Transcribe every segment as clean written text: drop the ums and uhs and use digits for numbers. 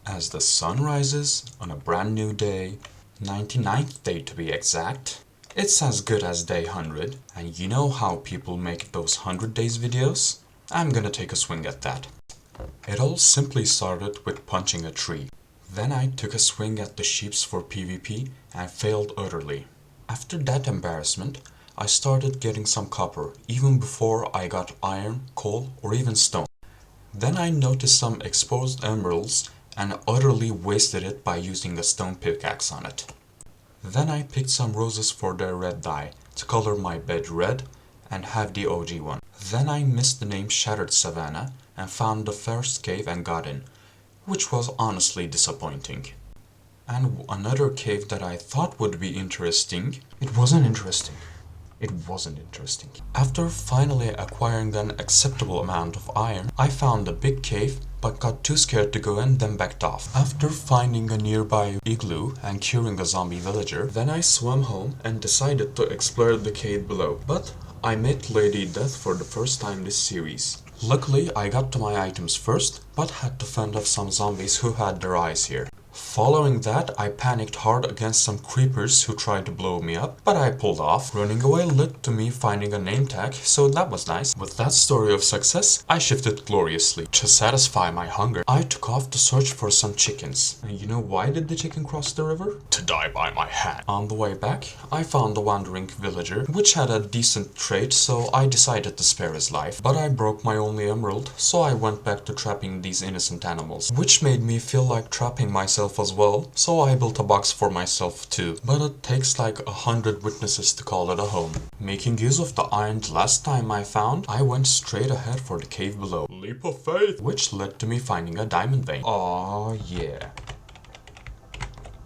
As the sun rises on a brand new day, 99th day to be exact, it's as good as day 100, and you know how people make those 100 days videos? I'm gonna take a swing at that. It all simply started with punching a tree. Then I took a swing at the sheeps for PvP and failed utterly. After that embarrassment, I started getting some copper, even before I got iron, coal, or even stone. Then I noticed some exposed emeralds and utterly wasted it by using a stone pickaxe on it. Then I picked some roses for their red dye to color my bed red and have the OG one. Then I missed the name Shattered Savannah and found the first cave and got in, which was honestly disappointing. And another cave that I thought would be interesting, it wasn't interesting. After finally acquiring an acceptable amount of iron, I found a big cave but got too scared to go in, then backed off. After finding a nearby igloo and curing a zombie villager, then I swam home and decided to explore the cave below. But I met Lady Death for the first time this series. Luckily, I got to my items first, but had to fend off some zombies who had their eyes here. Following that, I panicked hard against some creepers who tried to blow me up, but I pulled off. Running away led to me finding a name tag, so that was nice. With that story of success, I shifted gloriously. To satisfy my hunger, I took off to search for some chickens. And you know why did the chicken cross the river? To die by my hand. On the way back, I found a wandering villager, which had a decent trade, so I decided to spare his life. But I broke my only emerald, so I went back to trapping these innocent animals, which made me feel like trapping myself as well, so I built a box for myself too. But it takes like 100 witnesses to call it a home. Making use of the iron the last time I found, I went straight ahead for the cave below. Leap of faith! Which led to me finding a diamond vein. Oh yeah.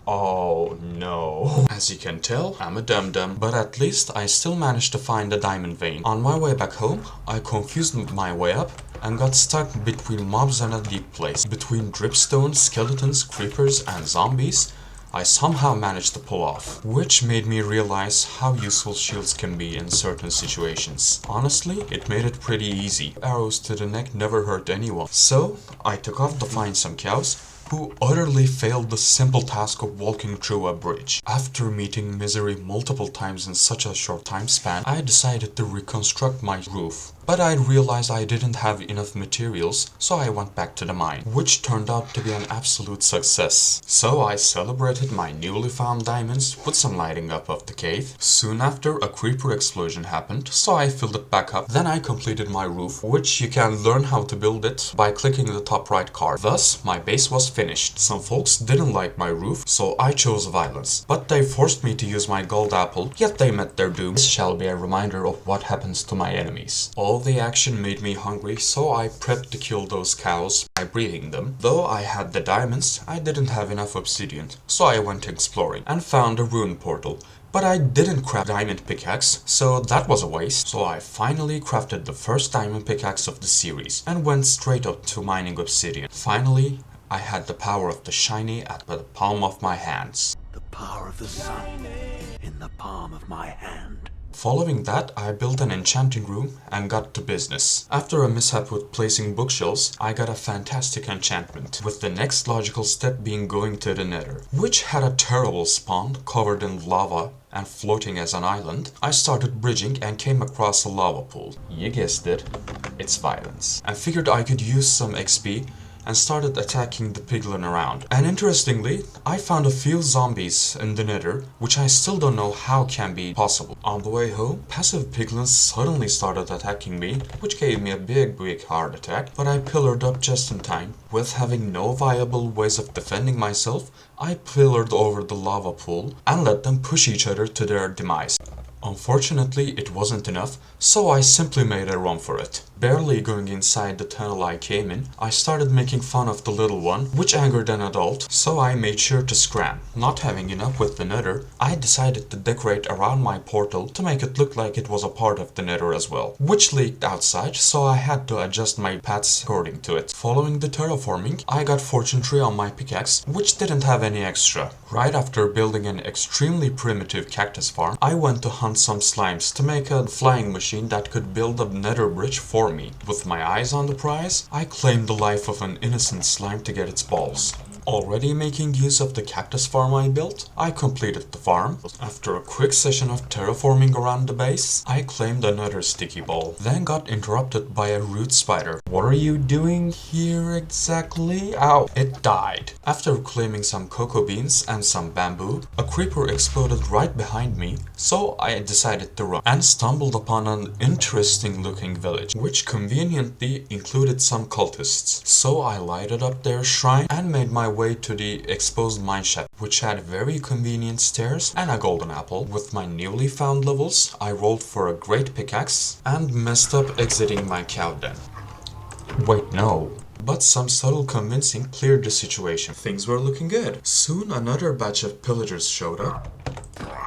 Oh no. As you can tell, I'm a dum-dum, but at least I still managed to find a diamond vein. On my way back home, I confused my way up and got stuck between mobs and a deep place. Between dripstones, skeletons, creepers, and zombies, I somehow managed to pull off, which made me realize how useful shields can be in certain situations. Honestly, it made it pretty easy. Arrows to the neck never hurt anyone. So, I took off to find some cows, who utterly failed the simple task of walking through a bridge. After meeting misery multiple times in such a short time span, I decided to reconstruct my roof. But I realized I didn't have enough materials, so I went back to the mine, which turned out to be an absolute success. So I celebrated my newly found diamonds with some lighting up of the cave. Soon after, a creeper explosion happened, so I filled it back up. Then I completed my roof, which you can learn how to build it by clicking the top right card. Thus, my base was finished. Some folks didn't like my roof, so I chose violence. But they forced me to use my gold apple, yet they met their doom. This shall be a reminder of what happens to my enemies. All the action made me hungry, so I prepped to kill those cows by breeding them. Though I had the diamonds, I didn't have enough obsidian, so I went exploring and found a rune portal. But I didn't craft a diamond pickaxe, so that was a waste. So I finally crafted the first diamond pickaxe of the series and went straight up to mining obsidian. Finally, I had the power of the shiny at the palm of my hands. The power of the sun in the palm of my hand. Following that, I built an enchanting room and got to business. After a mishap with placing bookshelves, I got a fantastic enchantment, with the next logical step being going to the nether, which had a terrible spawn covered in lava and floating as an island. I started bridging and came across a lava pool. You guessed it, it's violence. I figured I could use some XP and started attacking the piglin around. And interestingly, I found a few zombies in the nether, which I still don't know how can be possible. On the way home, passive piglins suddenly started attacking me, which gave me a big heart attack, but I pillared up just in time. With having no viable ways of defending myself, I pillared over the lava pool and let them push each other to their demise. Unfortunately, it wasn't enough, so I simply made a run for it. Barely going inside the tunnel I came in, I started making fun of the little one, which angered an adult, so I made sure to scram. Not having enough with the nether, I decided to decorate around my portal to make it look like it was a part of the nether as well, which leaked outside, so I had to adjust my paths according to it. Following the terraforming, I got fortune tree on my pickaxe, which didn't have any extra. Right after building an extremely primitive cactus farm, I went to hunt some slimes to make a flying machine that could build a nether bridge for me. With my eyes on the prize, I claimed the life of an innocent slime to get its balls. Already making use of the cactus farm I built, I completed the farm. After a quick session of terraforming around the base, I claimed another sticky ball, then got interrupted by a root spider. What are you doing here exactly? Ow! It died. After claiming some cocoa beans and some bamboo, a creeper exploded right behind me, so I decided to run and stumbled upon an interesting looking village, which conveniently included some cultists. So I lighted up their shrine and made my way to the exposed mineshaft, which had very convenient stairs and a golden apple. With my newly found levels, I rolled for a great pickaxe and messed up exiting my cow den. Wait, no. But some subtle convincing cleared the situation. Things were looking good. Soon another batch of pillagers showed up.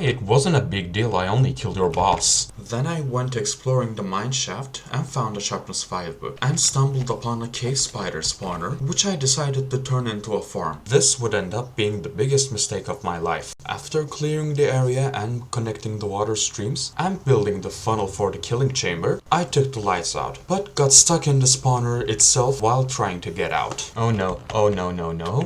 It wasn't a big deal, I only killed your boss. Then I went exploring the mineshaft and found a sharpness 5 book and stumbled upon a cave spider spawner, which I decided to turn into a farm. This would end up being the biggest mistake of my life. After clearing the area and connecting the water streams and building the funnel for the killing chamber, I took the lights out, but got stuck in the spawner itself while trying to get out. Oh no, oh no, no, no.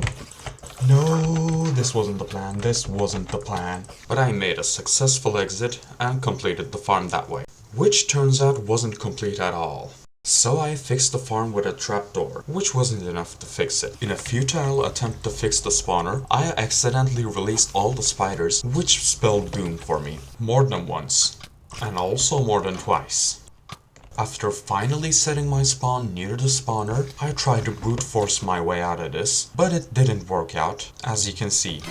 No, this wasn't the plan, this wasn't the plan. But I made a successful exit and completed the farm that way. Which turns out wasn't complete at all. So I fixed the farm with a trapdoor, which wasn't enough to fix it. In a futile attempt to fix the spawner, I accidentally released all the spiders, which spelled doom for me. More than once. And also more than twice. After finally setting my spawn near the spawner, I tried to brute force my way out of this, but it didn't work out, as you can see.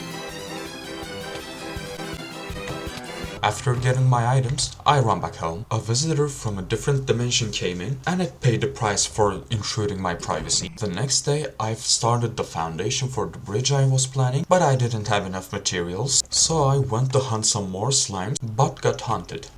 After getting my items, I run back home. A visitor from a different dimension came in, and it paid the price for intruding my privacy. The next day, I've started the foundation for the bridge I was planning, but I didn't have enough materials, so I went to hunt some more slimes, but got hunted.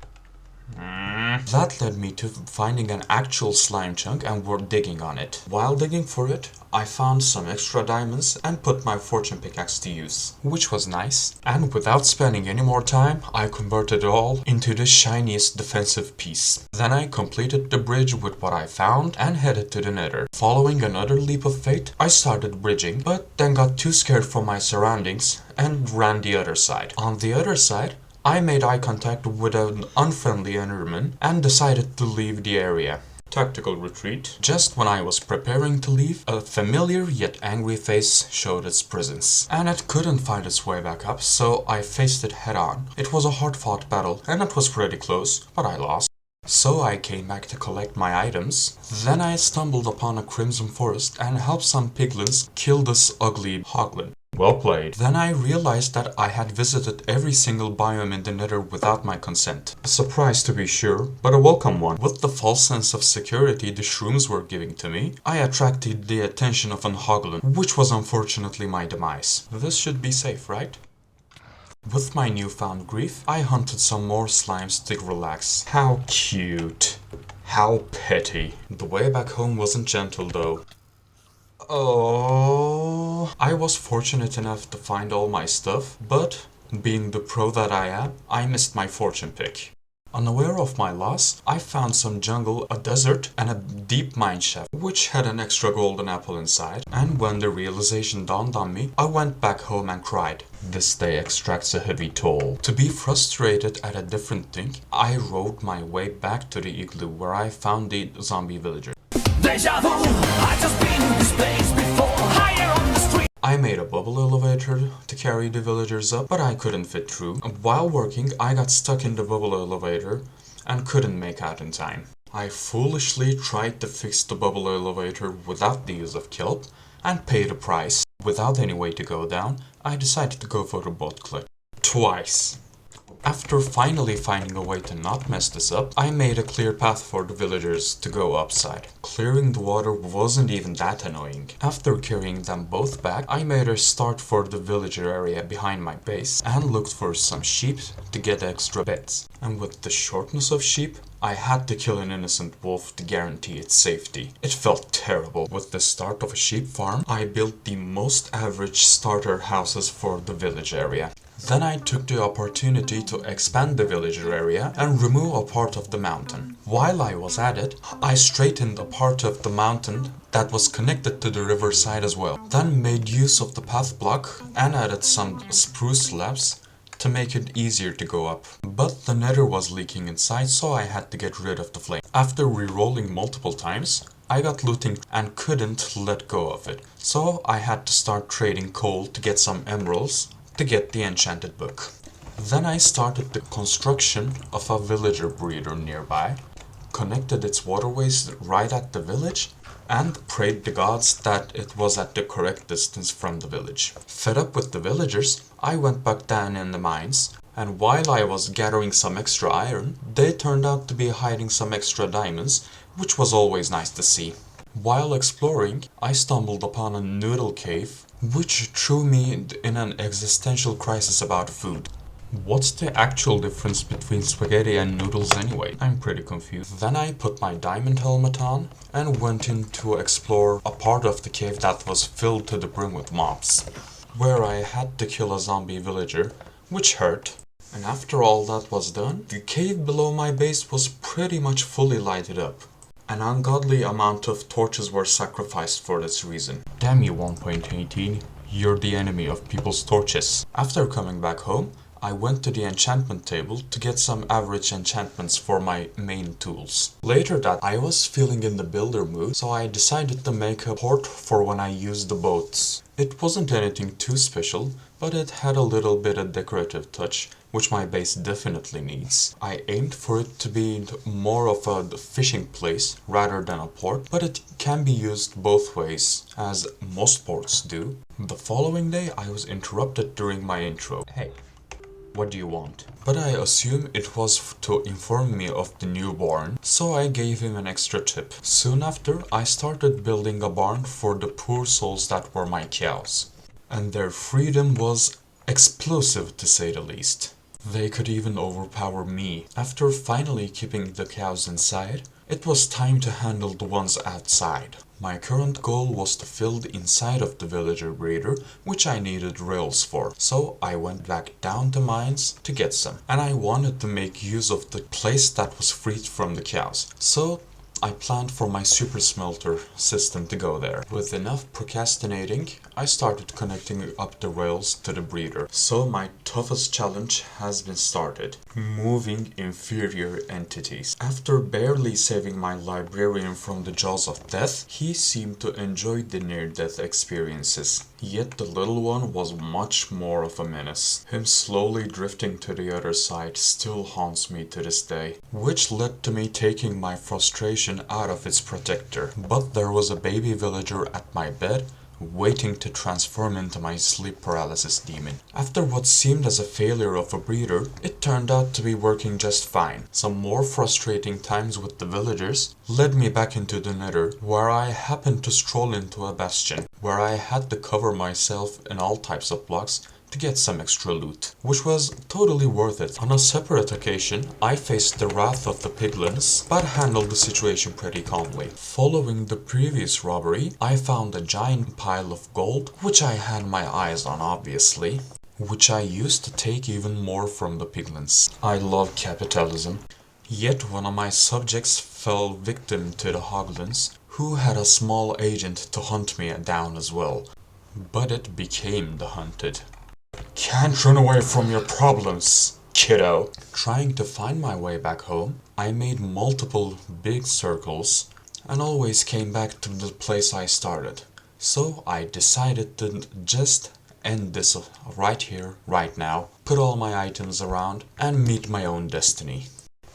That led me to finding an actual slime chunk and were digging on it. While digging for it, I found some extra diamonds and put my fortune pickaxe to use, which was nice. And without spending any more time, I converted it all into the shiniest defensive piece. Then I completed the bridge with what I found and headed to the nether. Following another leap of fate, I started bridging, but then got too scared for my surroundings and ran the other side. On the other side, I made eye contact with an unfriendly enderman and decided to leave the area. Tactical retreat. Just when I was preparing to leave, a familiar yet angry face showed its presence. And it couldn't find its way back up, so I faced it head on. It was a hard-fought battle, and it was pretty close, but I lost. So I came back to collect my items. Then I stumbled upon a crimson forest and helped some piglins kill this ugly hoglin. Well played. Then I realized that I had visited every single biome in the nether without my consent. A surprise to be sure, but a welcome one. With the false sense of security the shrooms were giving to me, I attracted the attention of an hoglin, which was unfortunately my demise. This should be safe, right? With my newfound grief, I hunted some more slimes to relax. How cute. How petty. The way back home wasn't gentle though. Oh, I was fortunate enough to find all my stuff, but being the pro that I am, I missed my fortune pick. Unaware of my loss, I found some jungle, a desert, and a deep mineshaft, which had an extra golden apple inside. And when the realization dawned on me, I went back home and cried. This day extracts a heavy toll. To be frustrated at a different thing, I rode my way back to the igloo where I found the zombie villager. Deja vu, I just been in this place before. Higher on the street. I made a bubble elevator to carry the villagers up, but I couldn't fit through. While working, I got stuck in the bubble elevator and couldn't make out in time. I foolishly tried to fix the bubble elevator without the use of kelp and paid a price. Without any way to go down, I decided to go for the boat clip. Twice. After finally finding a way to not mess this up, I made a clear path for the villagers to go upside. Clearing the water wasn't even that annoying. After carrying them both back, I made a start for the villager area behind my base and looked for some sheep to get extra beds. And with the shortness of sheep, I had to kill an innocent wolf to guarantee its safety. It felt terrible. With the start of a sheep farm, I built the most average starter houses for the village area. Then I took the opportunity to expand the villager area and remove a part of the mountain. While I was at it, I straightened a part of the mountain that was connected to the riverside as well. Then made use of the path block and added some spruce slabs to make it easier to go up. But the nether was leaking inside, so I had to get rid of the flame. After re-rolling multiple times, I got looting and couldn't let go of it. So I had to start trading coal to get some emeralds to get the enchanted book. Then I started the construction of a villager breeder nearby, connected its waterways right at the village, and prayed the gods that it was at the correct distance from the village. Fed up with the villagers, I went back down in the mines, and while I was gathering some extra iron, they turned out to be hiding some extra diamonds, which was always nice to see. While exploring, I stumbled upon a noodle cave, which threw me in an existential crisis about food. What's the actual difference between spaghetti and noodles anyway? I'm pretty confused. Then I put my diamond helmet on and went in to explore a part of the cave that was filled to the brim with mobs, where I had to kill a zombie villager, which hurt. And after all that was done, the cave below my base was pretty much fully lighted up. An ungodly amount of torches were sacrificed for this reason. Damn you 1.18, you're the enemy of people's torches. After coming back home, I went to the enchantment table to get some average enchantments for my main tools. Later that I was feeling in the builder mood, so I decided to make a port for when I used the boats. It wasn't anything too special, but it had a little bit of decorative touch, which my base definitely needs. I aimed for it to be more of a fishing place rather than a port, but it can be used both ways, as most ports do. The following day I was interrupted during my intro. Hey, what do you want? But I assume it was to inform me of the newborn, so I gave him an extra tip. Soon after, I started building a barn for the poor souls that were my cows. And their freedom was explosive to say the least. They could even overpower me. After finally keeping the cows inside, it was time to handle the ones outside. My current goal was to fill the inside of the villager breeder, which I needed rails for, so I went back down to mines to get some. And I wanted to make use of the place that was freed from the cows, so I planned for my super smelter system to go there. With enough procrastinating, I started connecting up the rails to the breeder. So my toughest challenge has been started: moving inferior entities. After barely saving my librarian from the jaws of death, he seemed to enjoy the near-death experiences. Yet the little one was much more of a menace. Him slowly drifting to the other side still haunts me to this day, which led to me taking my frustration out of its protector. But there was a baby villager at my bed, waiting to transform into my sleep paralysis demon. After what seemed as a failure of a breeder, it turned out to be working just fine. Some more frustrating times with the villagers led me back into the nether, where I happened to stroll into a bastion, where I had to cover myself in all types of blocks to get some extra loot, which was totally worth it. On a separate occasion, I faced the wrath of the piglins, but handled the situation pretty calmly. Following the previous robbery, I found a giant pile of gold, which I had my eyes on obviously, which I used to take even more from the piglins. I love capitalism. Yet one of my subjects fell victim to the hoglins, who had a small agent to hunt me down as well. But it became the hunted. Can't run away from your problems, kiddo. Trying to find my way back home, I made multiple big circles and always came back to the place I started. So I decided to just end this right here, right now, put all my items around and meet my own destiny.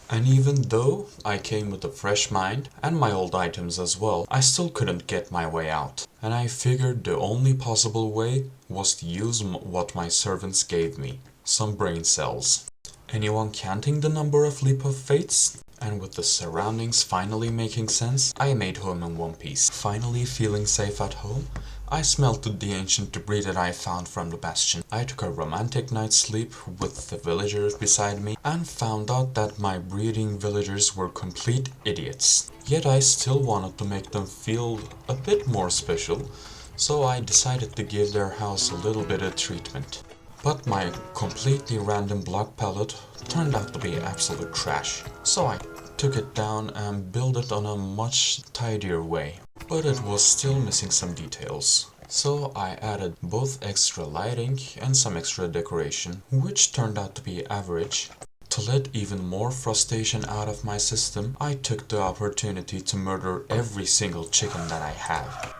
And even though I came with a fresh mind and my old items as well, I still couldn't get my way out. And I figured the only possible way was to use what my servants gave me, some brain cells. Anyone counting the number of leap of fates? And with the surroundings finally making sense, I made home in one piece. Finally feeling safe at home, I smelted the ancient debris that I found from the bastion. I took a romantic night's sleep with the villagers beside me and found out that my breeding villagers were complete idiots. Yet I still wanted to make them feel a bit more special, so I decided to give their house a little bit of treatment. But my completely random block palette turned out to be absolute trash. So I took it down and built it on a much tidier way. But it was still missing some details. So I added both extra lighting and some extra decoration, which turned out to be average. To let even more frustration out of my system, I took the opportunity to murder every single chicken that I have.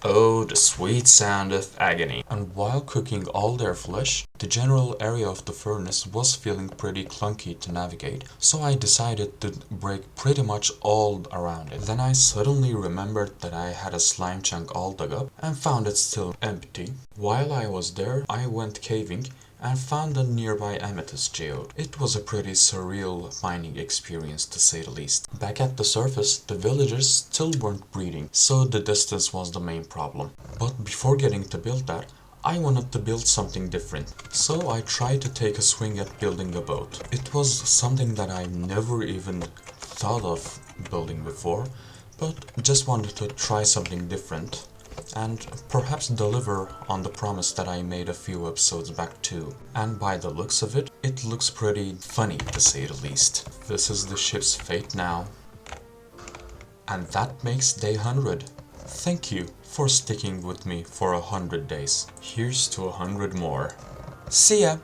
Oh, the sweet sound of agony. And while cooking all their flesh, the general area of the furnace was feeling pretty clunky to navigate, so I decided to break pretty much all around it. Then I suddenly remembered that I had a slime chunk all dug up and found it still empty. While I was there, I went caving and found a nearby amethyst geode. It was a pretty surreal mining experience to say the least. Back at the surface, the villagers still weren't breeding, so the distance was the main problem. But before getting to build that, I wanted to build something different, so I tried to take a swing at building a boat. It was something that I never even thought of building before, but just wanted to try something different and perhaps deliver on the promise that I made a few episodes back too. And by the looks of it, it looks pretty funny to say the least. This is the ship's fate now. And that makes day 100. Thank you for sticking with me for 100 days. Here's to 100 more. See ya!